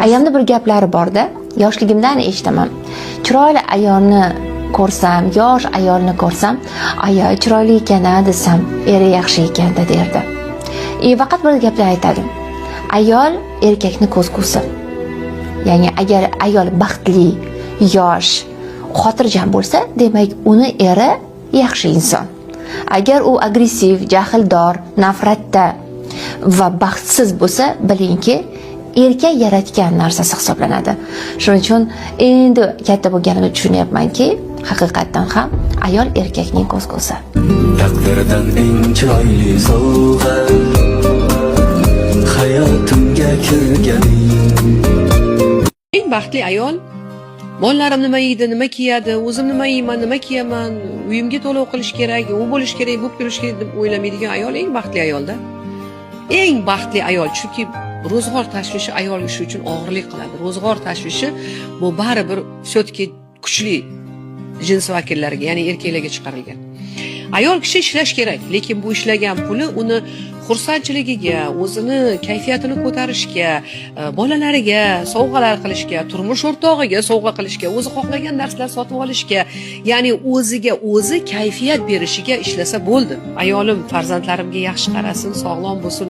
Ayamda bir gaplari borda, yoshligimdan eshitaman. Chiroyli ayolni ko'rsam, yosh ayolni ko'rsam, aya chiroyli ekan-a desam, eri yaxshi ekan-da derdi. Faqat bir gaplar aytadi. Ayol erkakni ko'zgusi. Ya'ni agar ayol baxtli, yosh, xotirjam bo'lsa, demak uni eri yaxshi inson. Agar u agressiv, jahldor, nafratda va baxtsiz bo'lsa, bilingki, erkak yaratgan narsasi hisoblanadi. Shuning uchun endi katta bo'lganimda tushunyapmanki, haqiqatan ham ayol erkakning ko'zgusi. Taqdirdan eng chiroyli sovg'a hayotimga kirganing. Eng baxtli ayol mollarim nima yeydi, nima kiyadi, o'zim nima yeyman, nima kiyaman, uyimga to'lov qilish kerak, u bo'lish kerak, bu bo'lish kerak deb o'ylamaydigan ayol eng baxtli ayolda. Eng baxtli ayol, chunki ro'zg'or tashvishi ayol ishi uchun og'irlik qiladi. Ro'zg'or tashvishi bu baribir все-таки kuchli jins vakillariga, ya'ni erkaklarga chiqarilgan. Ayol kishi ishlash kerak, lekin bu ishlagan puli uni xursandchiligiga, o'zini kayfiyatini ko'tarishga, bolalariga sovg'alar qilishga, turmush o'rtog'iga sovg'a qilishga, o'zi xohlagan narsalar sotib olishga, ya'ni o'ziga o'zi kayfiyat berishiga ishlasa bo'ldi. Ayolim farzandlarimga yaxshi qarasin, sog'lom bo'lsin,